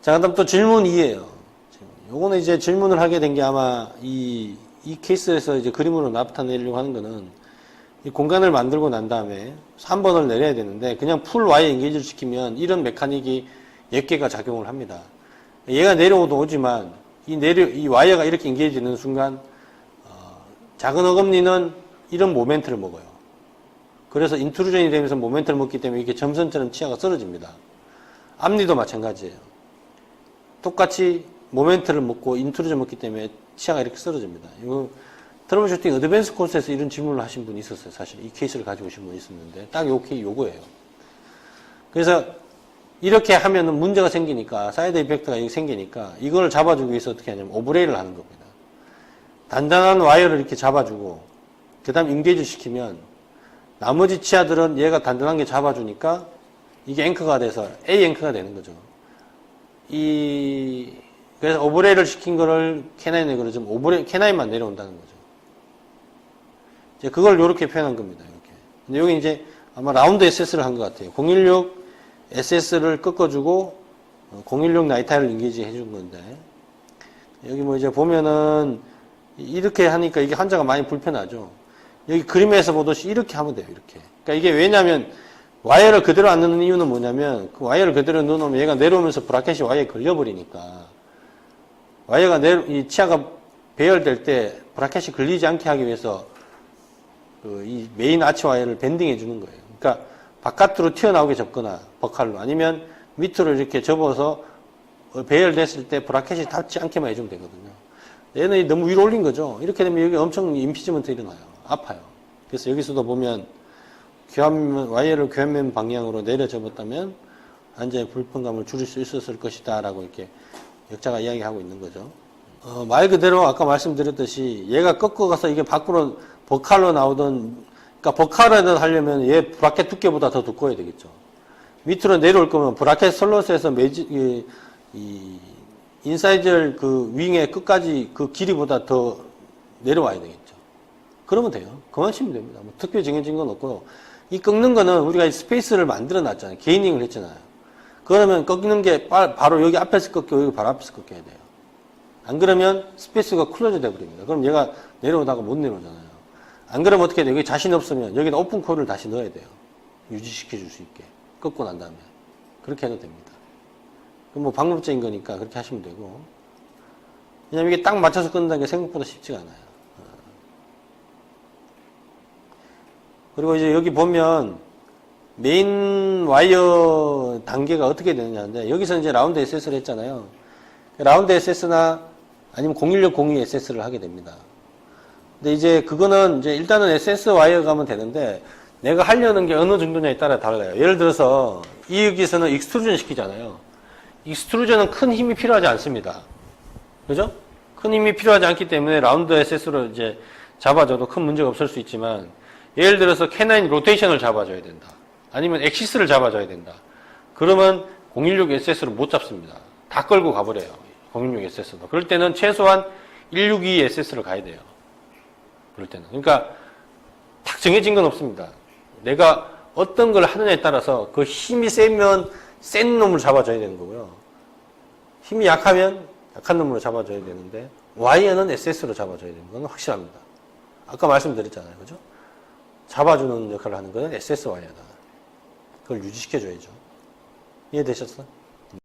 자, 그다음 또 질문 2예요. 요거는 이제 질문을 하게 된 게 아마 이 케이스에서 이제 그림으로 나타내려고 하는 거는 이 공간을 만들고 난 다음에 3번을 내려야 되는데 그냥 풀 와이어 인게이지를 시키면 이런 메카닉이 10개가 작용을 합니다. 얘가 내려오도 오지만 이 와이어가 이렇게 인게이지 되는 순간 작은 어금니는 이런 모멘트를 먹어요. 그래서 인트루전이 되면서 모멘트를 먹기 때문에 이게 점선처럼 치아가 쓰러집니다. 앞니도 마찬가지예요. 똑같이 모멘트를 먹고 인트루전 먹기 때문에 치아가 이렇게 쓰러집니다. 이거 트러블슈팅 어드밴스 코스에서 이런 질문을 하신 분이 있었어요. 사실 이 케이스를 가지고 오신 분이 있었는데 딱 요거예요. 그래서 이렇게 하면은 문제가 생기니까 사이드 이펙트가 생기니까 이걸 잡아주기 위해서 어떻게 하냐면 오브레이를 하는 겁니다. 단단한 와이어를 이렇게 잡아주고 그 다음 인게이지 시키면 나머지 치아들은 얘가 단단한 게 잡아주니까 이게 앵커가 돼서 A 앵커가 되는 거죠. 그래서 오브레이를 시킨 거를 캐나인에 그러자면 캐나인만 내려온다는 거죠. 이제 그걸 이렇게 표현한 겁니다. 이렇게. 근데 여기 이제 아마 라운드 SS를 한 것 같아요. 016 SS를 꺾어주고 016 나이타를 인게이지 해준 건데 여기 뭐 이제 보면은 이렇게 하니까 이게 환자가 많이 불편하죠. 여기 그림에서 보듯이 이렇게 하면 돼요. 이렇게. 그러니까 이게 왜냐면 와이어를 그대로 안 넣는 이유는 뭐냐면 그 와이어를 그대로 넣어놓으면 얘가 내려오면서 브라켓이 와이어에 걸려버리니까 와이어가 이 치아가 배열될 때 브라켓이 걸리지 않게 하기 위해서 이 메인 아치 와이어를 밴딩 해주는 거예요. 그러니까 바깥으로 튀어나오게 접거나 버칼로 아니면 밑으로 이렇게 접어서 배열됐을 때 브라켓이 닿지 않게만 해주면 되거든요. 얘는 너무 위로 올린 거죠. 이렇게 되면 여기 엄청 임피지먼트 일어나요. 아파요. 그래서 여기서도 보면 와이어를 교환면 방향으로 내려 접었다면 환자의 불편감을 줄일 수 있었을 것이다 라고 이렇게 역자가 이야기하고 있는 거죠. 말 그대로 아까 말씀드렸듯이 얘가 꺾어가서 이게 밖으로 버칼로 나오던 그러니까 버칼을 하려면 얘 브라켓 두께보다 더 두꺼워야 되겠죠. 밑으로 내려올 거면 브라켓 솔로스에서 인사이절 그 윙의 끝까지 그 길이보다 더 내려와야 되겠죠. 그러면 돼요. 그만 치면 됩니다. 뭐 특별히 정해진 건 없고요. 이 꺾는 거는 우리가 스페이스를 만들어 놨잖아요. 게이닝을 했잖아요. 그러면 꺾는 게 바로 여기 앞에서 꺾여, 여기 바로 앞에서 꺾여야 돼요. 안 그러면 스페이스가 클로즈 돼 버립니다. 그럼 얘가 내려오다가 못 내려오잖아요. 안 그러면 어떻게 해야 돼요? 여기 자신 없으면 여기다 오픈 코를 다시 넣어야 돼요. 유지시켜 줄 수 있게. 꺾고 난 다음에. 그렇게 해도 됩니다. 그럼 뭐 방법적인 거니까 그렇게 하시면 되고. 왜냐면 이게 딱 맞춰서 끊는다는 게 생각보다 쉽지가 않아요. 그리고 이제 여기 보면 메인 와이어 단계가 어떻게 되느냐인데 여기서 이제 라운드 SS를 했잖아요. 라운드 SS나 아니면 0160 SS를 하게 됩니다. 근데 이제 그거는 이제 일단은 SS 와이어가 하면 되는데 내가 하려는 게 어느 정도냐에 따라 달라요. 예를 들어서 여기서는 익스트루전 시키잖아요. 익스트루전은 큰 힘이 필요하지 않습니다. 그죠? 큰 힘이 필요하지 않기 때문에 라운드 SS로 이제 잡아줘도 큰 문제가 없을 수 있지만 예를 들어서 캐나인 로테이션을 잡아줘야 된다. 아니면 엑시스를 잡아줘야 된다. 그러면 016 SS를 못 잡습니다. 다 끌고 가버려요. 016 SS도. 그럴 때는 최소한 162 SS를 가야 돼요. 그럴 때는. 그러니까 딱 정해진 건 없습니다. 내가 어떤 걸 하느냐에 따라서 그 힘이 세면 센 놈을 잡아줘야 되는 거고요. 힘이 약하면 약한 놈으로 잡아줘야 되는데 와이어는 SS로 잡아줘야 되는 건 확실합니다. 아까 말씀드렸잖아요. 그죠? 잡아주는 역할을 하는 거는 SS 와이어다. 그걸 유지시켜줘야죠. 이해되셨어?